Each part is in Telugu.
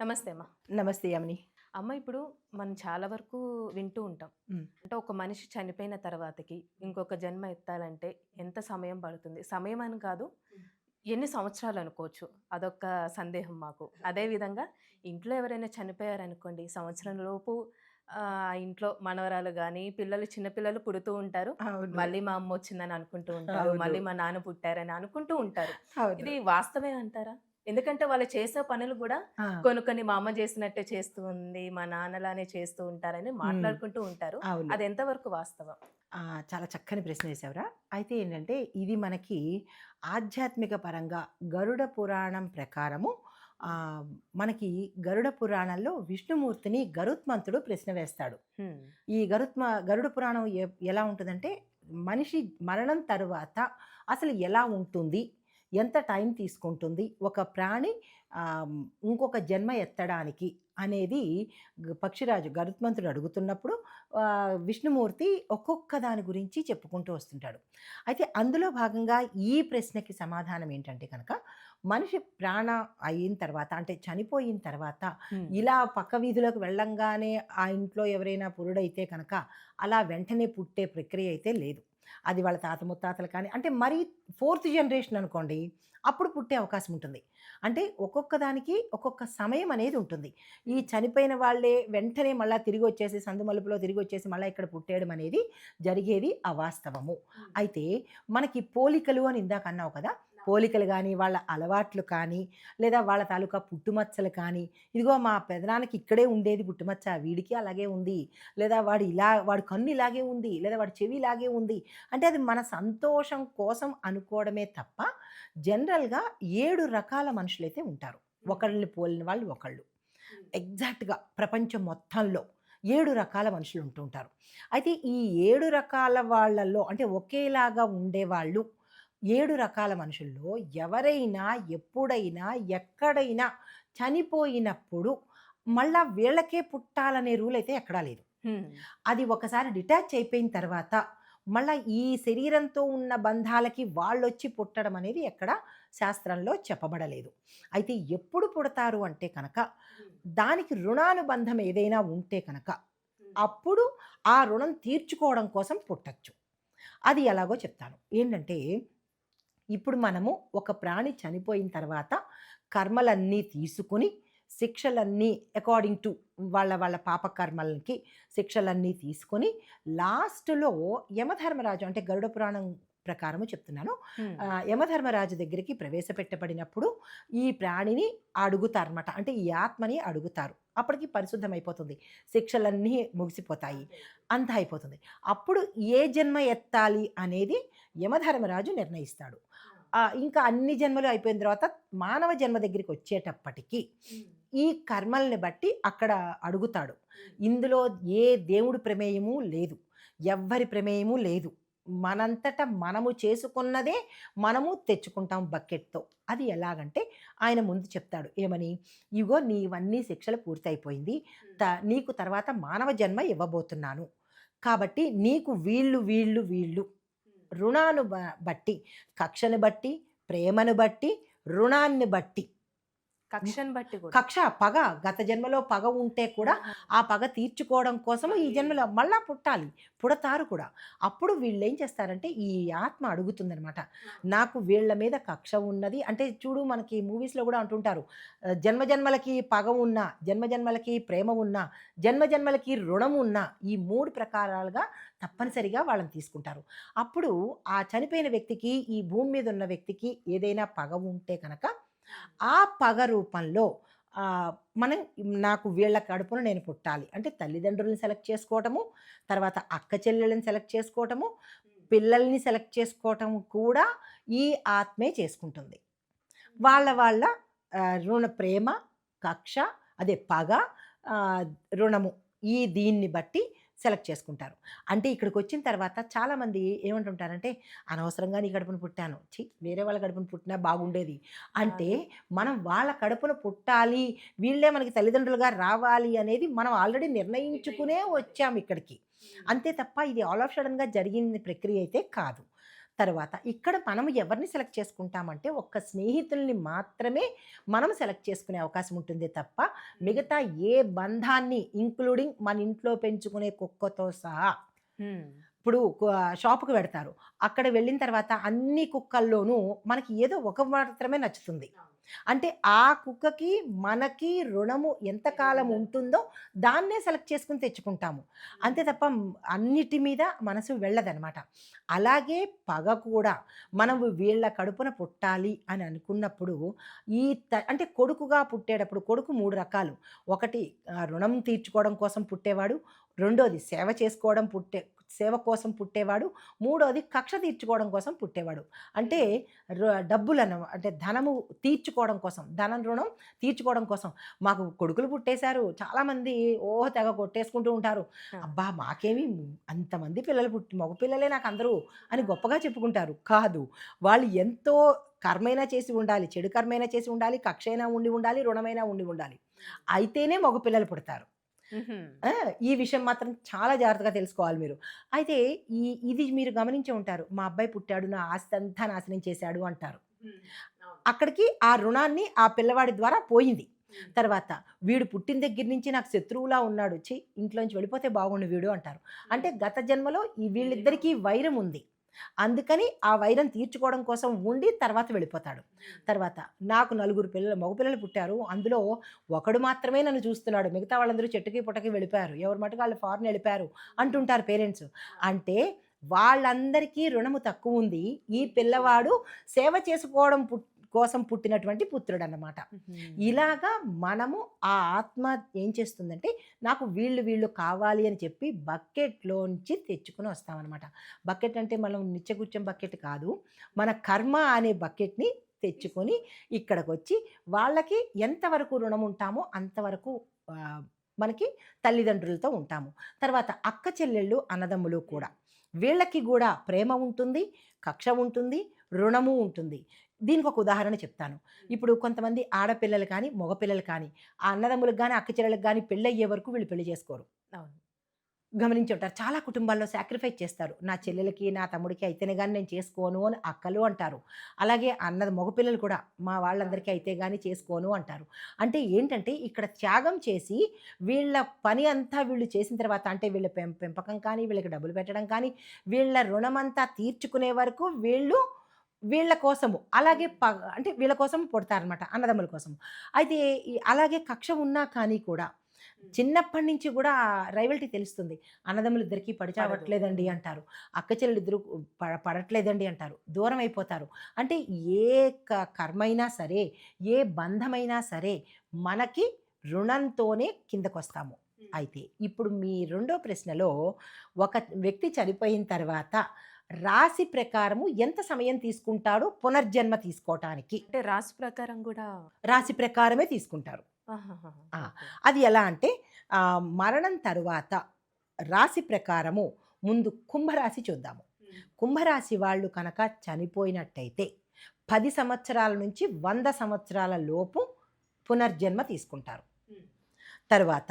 నమస్తే అమ్మ. నమస్తే యమిని. అమ్మ ఇప్పుడు మనం చాలా వరకు వింటూ ఉంటాం. హ్మ్. అంటే ఒక మనిషి చనిపోయిన తర్వాతకి ఇంకొక జన్మ ఎత్తాలంటే ఎంత సమయం పడుతుంది? సమయం అని కాదు, ఎన్ని సంవత్సరాలు అనుకోవచ్చు. అదొక సందేహం మాకు. అదే విధంగా ఇంట్లో ఎవరైనా చనిపోయారనుకోండి, సంవత్సరం లోపు ఆ ఇంట్లో మనవరాలు గాని, పిల్లలు చిన్న పిల్లలు పుడుతూ ఉంటారు. అవును. మళ్ళీ మా అమ్మొచ్చిందని అనుకుంటూ ఉంటారు. అవును. మళ్ళీ మా నాన్న పుట్టారని అనుకుంటూ ఉంటారు. అవును. ఇది వాస్తవమే అంటారా? ఎందుకంటే వాళ్ళు చేసే పనులు గూడా ఆ! కొన్ని కొన్ని మా అమ్మ చేసినట్టే చేస్తూ ఉంది. మా నాన్నలానే చేస్తూ ఉంటారని హ్మ్. మాట్లాడుకుంటూ ఉంటారు. అవును. అది ఎంతవరకు వాస్తవం? చాలా చక్కని ప్రశ్న వేశావురా. అయితే ఏంటంటే, ఇది మనకి ఆధ్యాత్మిక పరంగా గరుడ పురాణం ప్రకారము ఆహ్, మనకి గరుడ పురాణంలో విష్ణుమూర్తిని గరుత్మంతుడు ప్రశ్న వేస్తాడు. హ్మ్. ఈ గరుడ పురాణం ఎలా ఉంటదంటే, మనిషి మరణం తరువాత అసలు ఎలా ఉంటుంది? ఎంత టైం తీసుకుంటుంది? ఒక ప్రాణి ఆహ్, ఇంకొక జన్మ ఎత్తడానికి అనేది పక్షిరాజు గరుత్మంతుడు అడుగుతున్నప్పుడు విష్ణుమూర్తి ఒక్కొక్క దాని గురించి చెప్పుకుంటూ వస్తుంటాడు. అయితే అందులో భాగంగా ఈ ప్రశ్నకి సమాధానం ఏంటంటే కనుక, మనిషి అయిన తర్వాత అంటే చనిపోయిన తర్వాత హ్మ్. ఇలా పక్క వీధిలోకి వెళ్ళంగానే ఆ ఇంట్లో ఎవరైనా పురుడైతే కనుక అలా వెంటనే పుట్టే ప్రక్రియ అయితే లేదు. అది వాళ్ళ తాత ముత్తాతలు కానీ అంటే మరీ ఫోర్త్ జనరేషన్ అనుకోండి, అప్పుడు పుట్టే అవకాశం ఉంటుంది. అంటే ఒక్కొక్క దానికి ఒక్కొక్క సమయం అనేది ఉంటుంది. ఈ చనిపోయిన వాళ్ళే వెంటనే మళ్ళా తిరిగొచ్చేసి సందు మలుపులో తిరిగొచ్చేసి మళ్ళా ఇక్కడ పుట్టేయడం అనేది జరిగేది అవాస్తవము. అయితే మనకి పోలికలు అని ఇందాక అన్నావు కదా! పోలికలు గానీ, వాళ్ళ అలవాట్లు కానీ, లేదా వాళ్ళ తాలూకా పుట్టుమచ్చలు కానీ, ఇదిగో మా పెదనాన్నకి ఇక్కడే ఉండేది పుట్టుమచ్చ, వీడికి అలాగే ఉంది. లేదా వాడి కన్ను ఇలాగే ఉంది. లేదా వాడి చెవి ఇలాగే ఉంది. అంటే అది మన సంతోషం కోసం అనుకోవడమే తప్ప, జనరల్‌గా 7 రకాల మనుషులైతే ఉంటారు. ఒకళ్ళని పోలిన వాళ్ళు ఒకళ్ళు. ఎగ్జాక్ట్‌గా ప్రపంచం మొత్తంలో 7 రకాల మనుషులు ఉంటూ ఉంటారు. అయితే ఈ 7 రకాల వాళ్ళలో అంటే ఒకేలాగా ఉండేవాళ్ళు 7 రకాల మనుషుల్లో ఎవరైనా, ఎప్పుడైనా, ఎక్కడైనా చనిపోయినప్పుడు మళ్ళా వీళ్ళకే పుట్టాలనే రూల్ అయితే ఎక్కడా లేదు. హ్మ్. అది ఒకసారి డిటాచ్ అయిపోయిన తర్వాత, మళ్ళా ఈ శరీరంతో ఉన్న బంధాలకి వాళ్ళొచ్చి పుట్టడం అనేది ఎక్కడ శాస్త్రంలో చెప్పబడలేదు. అయితే ఎప్పుడు పుడతారు అంటే కనక, దానికి రుణానుబంధం ఏదైనా ఉంటే కనుక, అప్పుడు ఆ రుణం తీర్చుకోవడం కోసం పుట్టొచ్చు. అది ఎలాగో చెప్తాను. ఏంటంటే, ఇప్పుడు మనము ఒక ప్రాణి చనిపోయిన తర్వాత కర్మలన్నీ తీసుకొని, శిక్షలన్నీ అకార్డింగ్ టు వాళ్ళ పాపకర్మలకి శిక్షలన్నీ తీసుకొని, లాస్ట్‌లో యమధర్మరాజు అంటే గరుడ పురాణం ప్రకారము చెప్తున్నాను. హ్మ్. యమధర్మరాజు దగ్గరికి ప్రవేశపెట్టబడినప్పుడు ఈ ప్రాణిని అడుగుతారనమాట. అంటే ఈ ఆత్మని అడుగుతారు. అప్పటికి పరిశుద్ధమైపోతుంది. శిక్షలన్నీ ముగిసిపోతాయి. అంతా అయిపోతుంది. అప్పుడు ఏ జన్మ ఎత్తాలి అనేది యమధర్మరాజు నిర్ణయిస్తాడు. ఇంకా అన్ని జన్మలు అయిపోయిన తర్వాత మానవ జన్మ దగ్గరికొచ్చేటప్పటికి ఈ కర్మల్ని బట్టి అక్కడ అడుగుతాడు. ఇందులో ఏ దేవుడి ప్రమేయము లేదు. ఎవ్వరి ప్రమేయము లేదు. మనంతట మనము చేసుకున్నదే మనము తెచ్చుకుంటాం బకెట్‌తో. అది ఎలాగంటే ఆయన ముందు చెప్తాడు. ఏమని? "ఇగో నీవన్నీ శిక్షలు పూర్తయిపోయింది. నీకు తర్వాత మానవ జన్మ ఇవ్వబోతున్నాను. కాబట్టి నీకు వీళ్ళు రుణాను బట్టి, కక్షను బట్టి, ప్రేమను బట్టి, రుణాన్ని బట్టి కక్షను బట్టి గూడా. పగ గత జన్మలో పగ ఉంటే కూడా ఆహా! ఆ పగ తీర్చుకోవడం కోసం ఈ జన్మలో మళ్ళా పుట్టాలి. పుడతారు కూడా. అప్పుడు వీళ్ళేం చేస్తారంటే ఈ ఆత్మ అడుగుతుందనమాట. నాకు వీళ్ళ మీద కక్ష ఉన్నది అంటే చూడు మనకి మూవీస్‌లో గూడా అంటుంటారు. జన్మ జన్మలకి పగ ఉన్నా, జన్మ జన్మలకి ప్రేమ ఉన్నా, జన్మ జన్మలకి రుణం ఉన్నా ఈ 3 ప్రకారాలుగా తప్పనిసరిగా వాళ్ళని తీసుకుంటారు. అప్పుడు ఆ చనిపోయిన వ్యక్తికి, ఈ భూమి మీద ఉన్న వ్యక్తికి ఏదైనా పగ ఉంటే కనుక ఆ పగ రూపంలో ఆహ్, మనం నాకు వీళ్ళ కడుపున నేను పుట్టాలి. అంటే తల్లిదండ్రులని సెలెక్ట్ చేసుకోవటము, తర్వాత అక్క చెల్లెళ్ళని సెలెక్ట్ చేసుకోవటము, పిల్లల్ని సెలెక్ట్ చేసుకోవటం కూడా ఈ ఆత్మే చేసుకుంటుంది. వాళ్ళ ప్రేమ, కక్ష పగ, ఆహ్, రుణము దీన్ని బట్టి సెలెక్ట్ చేసుకుంటారు. అంటే ఇక్కడికొచ్చిన తర్వాత చాలామంది ఏమంటుంటారంటే, అనవసరంగా నీ కడుపున పుట్టాను. వేరే వాళ్ళ కడుపున పుట్టినా బాగుండేది. అంటే అది. మనం వాళ్ళ కడుపున పుట్టాలి, వీళ్ళే మనకి తల్లిదండ్రులుగా రావాలి అనేది మనం ఆల్రెడీ నిర్ణయించుకునే వచ్చాము ఇక్కడికి. అంతే తప్ప ఇది ఆల్ ఆఫ్ సడెన్‌గా జరిగిన ప్రక్రియ అయితే కాదు. తర్వాత ఇక్కడ మనం ఎవరిని సెలెక్ట్ చేసుకుంటామంటే ఒక్క స్నేహితుల్ని మాత్రమే మనం సెలెక్ట్ చేసుకునే అవకాశం ఉంటుంది తప్ప మిగతా ఏ బంధాన్ని ఇంక్లూడింగ్ మన ఇంట్లో పెంచుకునే కుక్కతో సహా ఇప్పుడు షాపుకి వెడతారు. అక్కడ వెళ్ళిన తర్వాత అన్ని కుక్కల్లోనూ మనకి ఏదో ఒక మాత్రమే నచ్చుతుంది. అంటే ఆ కుక్కకి, మనకి రుణము ఎంతకాలం ఉంటుందో దాన్నే సెలెక్ట్ చేసుకొని తెచ్చుకుంటాము. అంతే తప్ప అన్నిటి మీద మనసు వెళ్ళదనమాట. అలాగే పగ కూడా మనం వీళ్ళ కడుపున పుట్టాలి అని అనుకున్నప్పుడు ఈ అంటే కొడుకుగా పుట్టేటప్పుడు కొడుకు 3 రకాలు. ఒకటి రుణం తీర్చుకోవడం కోసం పుట్టేవాడు. రెండోది సేవ కోసం పుట్టేవాడు. మూడోది కక్ష తీర్చుకోవడం కోసం పుట్టేవాడు. అంటే అంటే ధనము తీర్చుకోవడం కోసం, ధనం రుణం తీర్చుకోవడం కోసం. మాకు కొడుకులు పుట్టేశారు. చాలామంది తెగ కొట్టేసుకుంటూ ఉంటారు. అబ్బా! మాకేమి అంతమంది పిల్లలు మగ పిల్లలే నాకు అందరూ అని గొప్పగా చెప్పుకుంటారు. కాదు. వాళ్ళు ఎంతో కర్మైనా చేసి ఉండాలి. చెడు కర్మైనా చేసి ఉండాలి. కక్ష అయినా ఉండి ఉండాలి. రుణమైనా ఉండి ఉండాలి. అయితేనే మగ పిల్లలు పుడతారు. ఆ! ఈ విషయం మాత్రం చాలా జాగ్రత్తగా తెలుసుకోవాలి మీరు. అయితే ఇది మీరు గమనించే ఉంటారు. మా అబ్బాయి పుట్టాడు, నా ఆస్తంతా నాశనం చేశాడు అంటారు. అక్కడికి ఆ రుణాన్ని ఆ పిల్లవాడి ద్వారా పోయింది. తర్వాత వీడు పుట్టిన దగ్గర నుంచి నాకు శత్రువులా ఉన్నాడు. ఇంట్లోంచి వెళ్ళిపోతే బాగుండు వీడు అంటారు. అంటే గత జన్మలో వీళ్ళిద్దరికీ వైరం ఉంది. అందుకని ఆ వైరం తీర్చుకోవడం కోసం ఉండి తర్వాత వెళ్ళిపోతాడు. తర్వాత నాకు 4 మగపిల్లలు పుట్టారు. అందులో ఒకడు మాత్రమే నన్ను చూస్తున్నాడు. మిగతా వాళ్ళందరూ చెట్టుకి పుట్టకి వెళ్ళిపోయారు. ఎవరి మటుకు వాళ్ళు ఫారెన్ వెళ్ళిపోయారు అంటుంటారు పేరెంట్స్. అంటే వాళ్ళందరికీ రుణము తక్కువుంది. ఈ పిల్లవాడు సేవ చేసుకోవడం కోసం పుట్టినటువంటి పుత్రుడన్నమాట. ఇలాగా మనము ఆ ఆత్మ ఏం చేస్తుందంటే నాకు వీళ్ళు కావాలి అని చెప్పి బకెట్లోంచి తెచ్చుకొని వస్తామన్నమాట. బకెట్ అంటే మనం నిత్యకృత్యం బకెట్ కాదు. మన కర్మ అనే బకెట్ని తెచ్చుకొని ఇక్కడికి వచ్చి వాళ్ళకి ఎంతవరకు రుణం ఉంటామో అంతవరకు మనకి తల్లిదండ్రులతో ఉంటాము. తర్వాత అక్క చెల్లెళ్ళు, అన్నదమ్ములు కూడా వీళ్ళకి కూడా ప్రేమ ఉంటుంది, కక్ష ఉంటుంది, రుణము ఉంటుంది. దీనికి ఒక ఉదాహరణ చెప్తాను. ఇప్పుడు కొంతమంది ఆడపిల్లలు కానీ, మగపిల్లలు కానీ, ఆ అన్నదమ్ములకు గానీ, అక్క చెల్లెలకు గానీ పెళ్ళయ్యే వరకు వీళ్ళు పెళ్లి చేసుకోరు. అవును. గమనించి ఉంటారు. చాలా కుటుంబాల్లో సాక్రిఫైస్ చేస్తారు. నా చెల్లెలకి, నా తమ్ముడికి అయితేనే గానీ నేను చేసుకోను అని అక్కలు అంటారు. అలాగే మగపిల్లలు కూడా మా వాళ్ళందరికీ అయితే గానీ చేసుకోను అంటారు. అంటే ఏంటంటే ఇక్కడ త్యాగం చేసి వీళ్ళ పని అంతా వీళ్ళు చేసిన తర్వాత అంటే వీళ్ళ పెంపకం కానీ, వీళ్ళకి డబ్బులు పెట్టడం కానీ, వీళ్ళ రుణమంతా తీర్చుకునే వరకు వీళ్ళ కోసము అలాగే అంటే వీళ్ళ కోసం పుడతారనమాట అన్నదమ్ముల కోసం. అయితే అలాగే కక్ష ఉన్నా కానీ కూడా చిన్నప్పటి నుంచి కూడా రైవల్టీ తెలుస్తుంది. అన్నదమ్ములిద్దరికీ పడిచావట్లేదండి అంటారు. అక్క చెల్లెలిద్దరూ పడట్లేదండి అంటారు. దూరం అయిపోతారు. అంటే ఏ కర్మైనా సరే, ఏ బంధమైనా సరే మనకి రుణంతోనే కిందకొస్తాము. అయితే ఇప్పుడు మీ రెండో ప్రశ్నలో ఒక వ్యక్తి చనిపోయిన తర్వాత రాశి ప్రకారము ఎంత సమయం తీసుకుంటాడు పునర్జన్మ తీసుకోవటానికి? అంటే రాశి ప్రకారం కూడా రాశి ప్రకారమే తీసుకుంటారు. ఆ! అది ఎలా అంటే మరణం తరువాత రాశి ప్రకారము ముందు కుంభరాశి చూద్దాము. కుంభరాశి వాళ్ళు కనుక చనిపోయినట్టయితే 10 సంవత్సరాల నుంచి 100 సంవత్సరాల లోపు పునర్జన్మ తీసుకుంటారు. తరువాత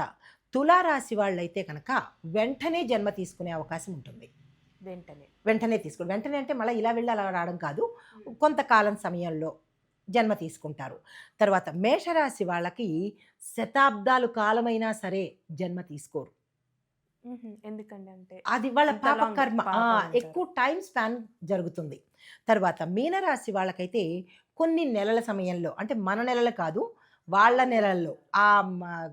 తులారాశి వాళ్ళైతే కనుక వెంటనే జన్మ తీసుకునే అవకాశం ఉంటుంది. వెంటనే తీసుకోండి. వెంటనే అంటే మళ్ళీ ఇలా వెళ్ళి అలా రావడం కాదు. కొంతకాలం సమయంలో జన్మ తీసుకుంటారు. తర్వాత మేషరాశి వాళ్ళకి శతాబ్దాలు కాలమైనా సరే జన్మ తీసుకోరు. ఎందుకండి? అంటే అది వాళ్ళ పాపకర్మ. ఎక్కువ టైం స్పాన్ జరుగుతుంది. తర్వాత మీనరాశి వాళ్ళకైతే కొన్ని నెలల సమయంలో అంటే మన నెలలు కాదు వాళ్ళ నెలల్లో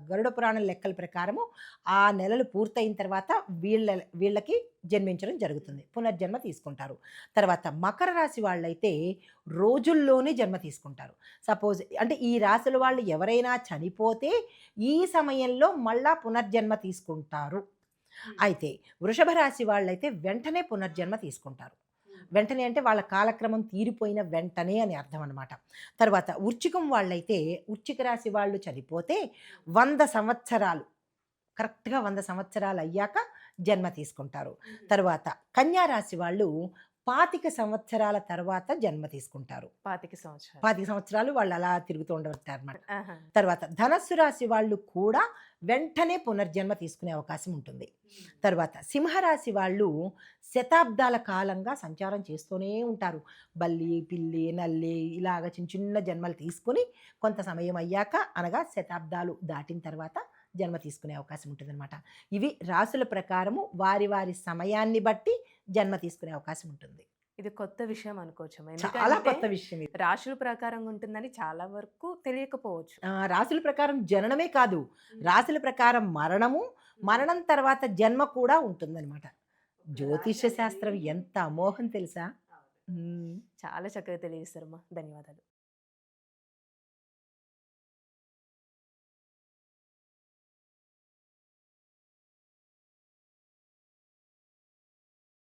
గరుడ పురాణం లెక్కల ప్రకారము ఆ నెలలు పూర్తయిన తర్వాత వీళ్ళకి జన్మించడం జరుగుతుంది. పునర్జన్మ తీసుకుంటారు. తర్వాత మకర రాశి వాళ్ళైతే రోజుల్లోనే జన్మ తీసుకుంటారు. సపోజ్ అంటే ఈ రాశుల వాళ్ళు ఎవరైనా చనిపోతే ఈ సమయంలో మళ్ళా పునర్జన్మ తీసుకుంటారు. అయితే వృషభ రాశి వాళ్ళైతే వెంటనే పునర్జన్మ తీసుకుంటారు. వెంటనే అంటే వాళ్ళ కాలక్రమం తీరిపోయిన వెంటనే అని అర్థం అనమాట. తర్వాత వృశ్చికం వాళ్ళైతే వృశ్చిక రాశి వాళ్ళు చనిపోతే 100 సంవత్సరాలు కరెక్ట్గా 100 సంవత్సరాలు అయ్యాక జన్మ తీసుకుంటారు. తర్వాత కన్యా రాశి వాళ్ళు 25 సంవత్సరాల తర్వాత జన్మ తీసుకుంటారు. 25 సంవత్సరాలు. 25 సంవత్సరాలు వాళ్ళు అలా తిరుగుతూ ఉండవచ్చారన్నమాట. ఆహా! తర్వాత ధనస్సు రాశి వాళ్ళు కూడా వెంటనే పునర్జన్మ తీసుకునే అవకాశం ఉంటుంది. తర్వాత సింహరాశి వాళ్ళు శతాబ్దాల కాలంగా సంచారం చేస్తూనే ఉంటారు. బల్లి, పిల్లి, నల్లి ఇలాగ చిన్న చిన్న జన్మలు తీసుకొని కొంత సమయం అయ్యాక అనగా శతాబ్దాలు దాటిన తర్వాత జన్మ తీసుకునే అవకాశం ఉంటుందన్నమాట. ఇవి రాసుల ప్రకారము వారి వారి సమయాన్ని బట్టి జన్మ తీసుకునే అవకాశం ఉంటుంది. ఇది కొత్త విషయం అనుకోవచ్చమ్మా. చాలా ఎందుకంటే కొత్త విషయం ఇది. రాశుల ప్రకారంగా ఉంటుందని చాలా వరకు తెలియకపోవచ్చు. రాశుల ప్రకారం జననమే కాదు, రాశుల ప్రకారం మరణము, మరణం తర్వాత జన్మ కూడా ఉంటుందన్నమాట. జ్యోతిష్య శాస్త్రం ఎంత అమోఘం తెలుసా? హ్మ్. చాలా చక్కగా తెలియజేశారమ్మా. ధన్యవాదాలు.